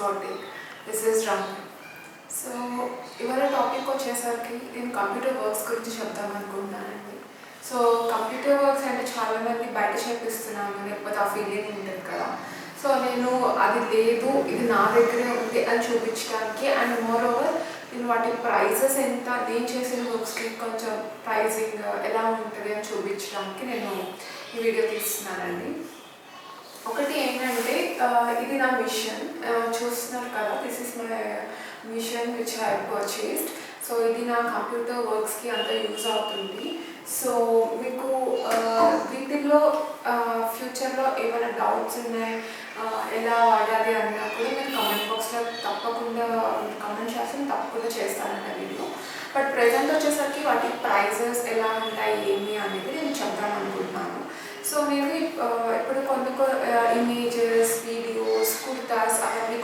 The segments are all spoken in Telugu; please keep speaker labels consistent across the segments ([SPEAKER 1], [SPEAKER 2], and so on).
[SPEAKER 1] Floating. This is Ram. So ఇవాళ టాపిక్ వచ్చేసరికి నేను కంప్యూటర్ వర్క్స్ గురించి చెప్దాం అనుకుంటున్నానండి. సో కంప్యూటర్ వర్క్స్ అంటే చాలామంది బయట చేపిస్తున్నాను లేకపోతే ఆ ఫీలింగ్ ఉంటుంది కదా. సో నేను అది లేదు, ఇది నా దగ్గరే ఉంది అని చూపించడానికి అండ్ మోర్ ఓవర్ నేను వాటి ప్రైజెస్ ఎంత, నేను చేసిన వర్క్స్కి కొంచెం ప్రైజింగ్ ఎలా ఉంటుంది అని చూపించడానికి నేను ఈ వీడియో తీస్తున్నానండి. ఒకటి ఏంటంటే ఇది నా మిషన్ చూస్తున్నారు కదా, this is my mission which I purchased. So ఇది నా కంప్యూటర్ వర్క్స్కి అంతా యూజ్ అవుతుంది. సో మీకు వీటిల్లో ఫ్యూచర్లో ఏమైనా డౌట్స్ ఉన్నాయి, ఎలా వాడాలి అన్నా కూడా నేను కామెంట్ బాక్స్లో తప్పకుండా కామెంట్ చేస్తాను, తప్పకుండా చేస్తానండి వీడియో. బట్ ప్రజెంట్ వచ్చేసరికి వాటి ప్రైజెస్ ఎలా ఉంటాయి ఏమి అనేది నేను చెప్దాం అనుకుంటున్నాను. సో నేను ఇప్పుడు కొన్ని ఇమేజెస్, వీడియోస్, కుర్తాస్ అవన్నీ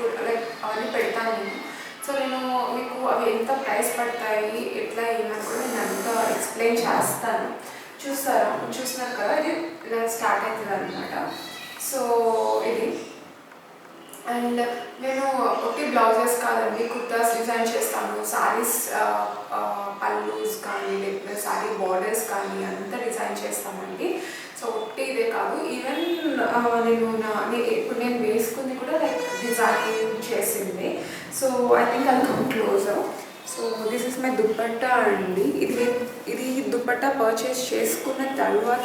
[SPEAKER 1] అవన్నీ పెడతాను నేను. సో నేను మీకు అవి ఎంత ప్రైస్ పడతాయి, ఎట్లా ఏమని కూడా నేను అంతా ఎక్స్ప్లెయిన్ చేస్తాను. చూస్తున్నారు కదా, ఇది ఇలా స్టార్ట్ అవుతుంది అనమాట. సో ఇది అండ్ నేను ఒకటి బ్లౌజెస్ కాదండి, కుర్తాస్ డిజైన్ చేస్తాను, శారీస్ పల్లూస్ కానీ లేకపోతే శారీ బార్డర్స్ కానీ అంతా డిజైన్ చేస్తామండి. సో ఒకటి ఇదే కాదు, ఈవెన్ ఇప్పుడు నేను వేసుకుంది కూడా లైక్ డిజైన్ చేసింది. So I think I'll come closer. So this is my dupatta అండి. ఇది దుపట్టా పర్చేస్ చేసుకున్న తర్వాత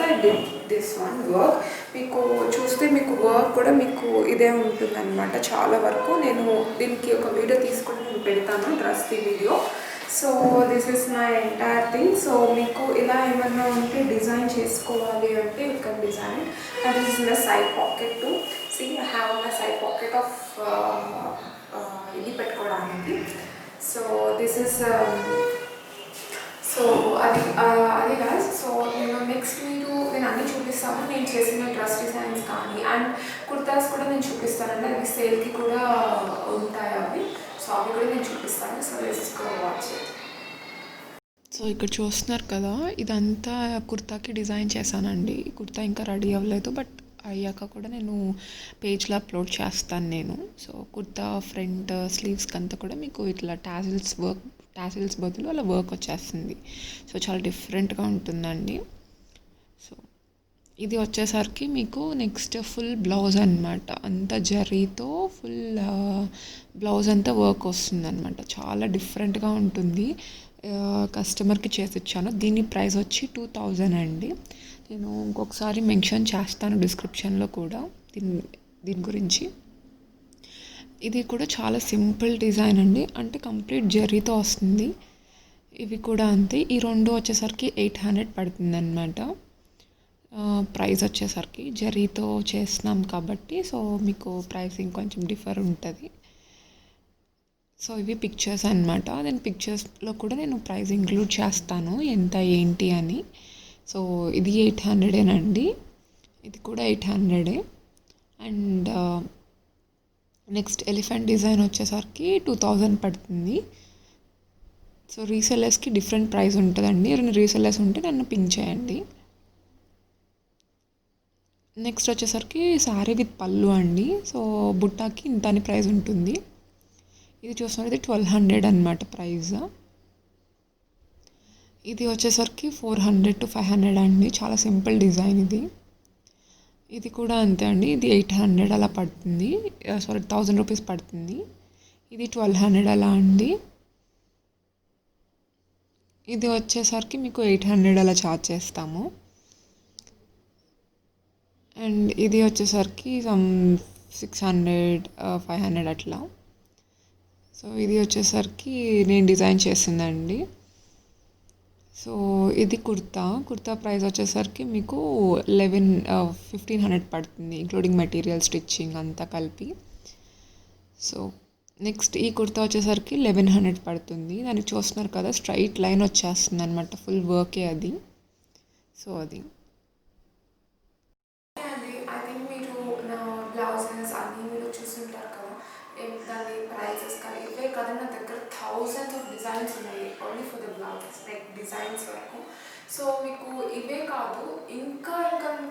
[SPEAKER 1] దిస్ వన్ వర్క్ మీకు చూస్తే మీకు వర్క్ కూడా మీకు ఇదే ఉంటుందన్నమాట. చాలా వరకు నేను దీనికి ఒక వీడియో తీసుకుని నేను పెడతాను, డ్రెస్ది video. So this is my entire thing. So మీకు ఇలా ఏమన్నా ఉంటే డిజైన్ చేసుకోవాలి అంటే you can design. And this is my side pocket to see I have my side pocket of ఇది పెట్టుకోవడానికి. సో దిస్ ఇస్ సో అది గాయ్స్. సో నేను నెక్స్ట్ నేను అన్నీ చూపిస్తాను, నేను చేసిన డ్రెస్ డిజైన్స్ కానీ అండ్ కుర్తాస్ కూడా నేను చూపిస్తానండి. అవి సేల్కి కూడా ఉంటాయి అవి. సో అవి కూడా నేను చూపిస్తాను. So let's go watch it.
[SPEAKER 2] So ఇక్కడ చూస్తున్నారు కదా, ఇదంతా కుర్తాకి డిజైన్ చేశానండి. కుర్తా ఇంకా రెడీ అవ్వలేదు, బట్ అయ్యాక కూడా నేను పేజ్లో అప్లోడ్ చేస్తాను నేను. సో కుర్తా ఫ్రంట్ స్లీవ్స్కి అంతా కూడా మీకు ఇట్లా టాసిల్స్ బదులు అలా వర్క్ వచ్చేస్తుంది. సో చాలా డిఫరెంట్గా ఉంటుందండి. సో ఇది వచ్చేసరికి మీకు నెక్స్ట్ ఫుల్ బ్లౌజ్ అనమాట, అంతా జరీతో ఫుల్ బ్లౌజ్ అంతా వర్క్ వస్తుంది అనమాట. చాలా డిఫరెంట్గా ఉంటుంది. కస్టమర్కి చేసి ఇచ్చాను. దీని ప్రైస్ వచ్చి 2000 అండి. నేను ఇంకొకసారి మెన్షన్ చేస్తాను డిస్క్రిప్షన్లో కూడా దీని గురించి. ఇది కూడా చాలా సింపుల్ డిజైన్ అండి, అంటే కంప్లీట్ జరీతో వస్తుంది. ఇవి కూడా అంతే. ఈ రెండు వచ్చేసరికి 800 పడుతుంది అనమాట ప్రైస్ వచ్చేసరికి. జరీతో చేస్తున్నాం కాబట్టి సో మీకు ప్రైసింగ్ కొంచెం డిఫర్ ఉంటుంది. సో ఇవి పిక్చర్స్ అనమాట. నేను పిక్చర్స్లో కూడా నేను ప్రైస్ ఇంక్లూడ్ చేస్తాను ఎంత ఏంటి అని. సో ఇది 800 ఇది కూడా 800. అండ్ నెక్స్ట్ ఎలిఫెంట్ డిజైన్ వచ్చేసరికి 2000 పడుతుంది. సో రీసెల్లర్స్కి డిఫరెంట్ ప్రైస్ ఉంటుందండి. ఎవరైనా రీసెల్లర్స్ ఉంటే నన్ను పింక్ చేయండి. నెక్స్ట్ వచ్చేసరికి శారీ విత్ పళ్ళు అండి. సో బుట్టాకి ఇంత అని ప్రైస్ ఉంటుంది. ఇది చూస్తున్నది 1200 అనమాట ప్రైస్. ఇది వచ్చేసరికి 400 to 500 అండి. చాలా సింపుల్ డిజైన్ ఇది. ఇది కూడా అంతే అండి. ఇది 800 అలా పడుతుంది, 1000 రూపీస్ పడుతుంది. ఇది 1200 అలా అండి. ఇది వచ్చేసరికి మీకు 800 అలా ఛార్జ్ చేస్తాము. అండ్ ఇది వచ్చేసరికి 600 500 అట్లా. సో ఇది వచ్చేసరికి నేను డిజైన్ చేసిందండి. సో ఇది కుర్తా ప్రైస్ వచ్చేసరికి మీకు 1500 పడుతుంది, ఇంక్లూడింగ్ మెటీరియల్, స్టిచ్చింగ్ అంతా కలిపి. సో నెక్స్ట్ ఈ కుర్తా వచ్చేసరికి 1100 పడుతుంది. దానికి చూస్తున్నారు కదా, స్ట్రైట్ లైన్ వచ్చేస్తుంది అనమాట, ఫుల్ వర్కే అది. సో అది
[SPEAKER 1] బ్లౌజెస్ అన్నీ మీరు చూస్తుంటారు కదా, దాని ప్రైజెస్ కానీ ఇవే కదా. నా దగ్గర థౌజండ్స్ ఆఫ్ డిజైన్స్ ఉన్నాయి only for the blouses, like designs వరకు సో మీకు ఇవే కాదు, ఇంకా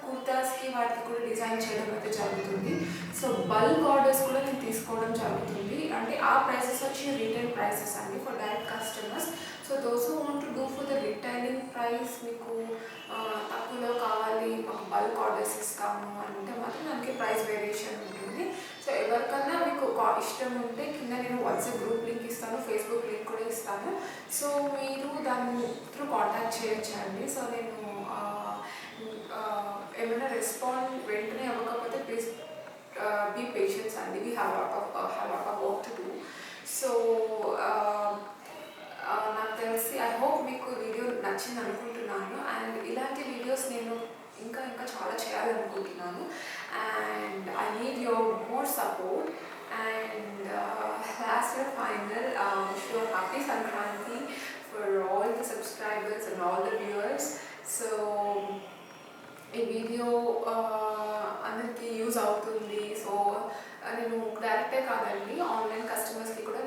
[SPEAKER 1] కుర్తాస్కి వాటికి కూడా డిజైన్ చేయడం అయితే జరుగుతుంది. సో బల్క్ ఆర్డర్స్ కూడా నేను తీసుకోవడం జరుగుతుంది. అంటే ఆ ప్రైసెస్ వచ్చి రీటైల్ ప్రైసెస్ అండి for direct customers. So those who want to do for the retailing price, మీకు తక్కువలో కావాలి, మాకు బల్క్ ఆర్డర్స్ ఇస్తాము అంటే మాత్రం దానికి ప్రైస్ వేరియేషన్ ఉంటుంది. సో ఎవరికన్నా మీకు ఇష్టం ఉంటే కింద నేను వాట్సాప్ గ్రూప్ లింక్ ఇస్తాను, ఫేస్బుక్ లింక్ కూడా ఇస్తాను. సో మీరు దాన్ని త్రూ కాంటాక్ట్ చేయొచ్చండి. సో నేను ఏమైనా రెస్పాండ్ వెంటనే అవ్వకపోతే ప్లీజ్ బీ పేషెన్స్ అండి. We have lot of work to do. So నాకు తెలిసి ఐ హోప్ మీకు వీడియో నచ్చింది అనుకుంటున్నాను. అండ్ ఇలాంటి వీడియోస్ నేను ఇంకా చాలా చేయాలనుకుంటున్నాను. And I need your more support. And last and final, wish you a happy Sankranti for all the subscribers and all the viewers. So ఈ వీడియో అందరికీ యూజ్ అవుతుంది. సో నేను డైరెక్టే కాదండి, ఆన్లైన్ కస్టమర్స్కి కూడా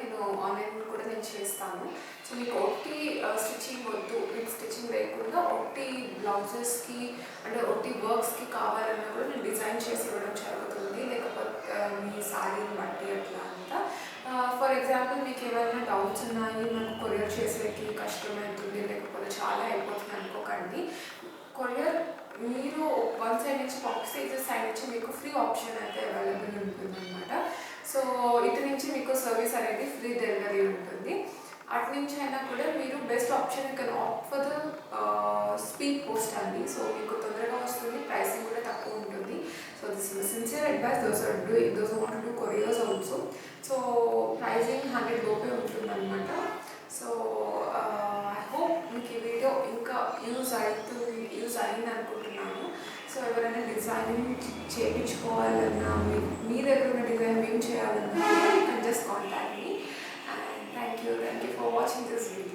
[SPEAKER 1] ఆన్లైన్ కూడా నేను చేస్తాను. సో మీకు ఒట్టి స్టిచ్చింగ్ వద్దు, మీకు స్టిచ్చింగ్ లేకుండా ఒట్టి బ్లౌజెస్కి అంటే ఒట్టి వర్క్స్కి కావాలన్నా కూడా నేను డిజైన్ చేసి ఇవ్వడం జరుగుతుంది. లేకపోతే మీ శారీని బట్టి అట్లా అంతా. ఫర్ ఎగ్జాంపుల్ మీకు ఏమైనా డౌట్స్ ఉన్నాయి, మనకు కొరియర్ చేసేకి కష్టమవుతుంది లేకపోతే చాలా అయిపోతుంది అనుకోకండి. కొరియర్ మీరు వన్ సైడ్ నుంచి పంపిస్తే ఇటు సైడ్ నుంచి మీకు ఫ్రీ ఆప్షన్ అయితే అవైలబుల్ ఉంటుంది అనమాట. సో ఇటు నుంచి మీకు సర్వీస్ అనేది ఫ్రీ డెలివరీ ఉంటుంది. అటు నుంచి అయినా కూడా మీరు best option can opt for the speed post అండి. సో మీకు తొందరగా వస్తుంది, ప్రైసింగ్ కూడా తక్కువ ఉంటుంది. So this is sincere advice those want to do couriers also. So pricing 100 లోపే ఉంటుంది అనమాట. సో ఐ హోప్ మీకు ఈ వీడియో ఇంకా యూజ్ అయింది అనుకుంటున్నాను. సో ఎవరైనా డిజైనింగ్ చేయించుకోవాలన్నా, మీ దగ్గర ఉన్న డిజైన్ మేము చేయాలన్నా just contact me. And thank you for watching this video.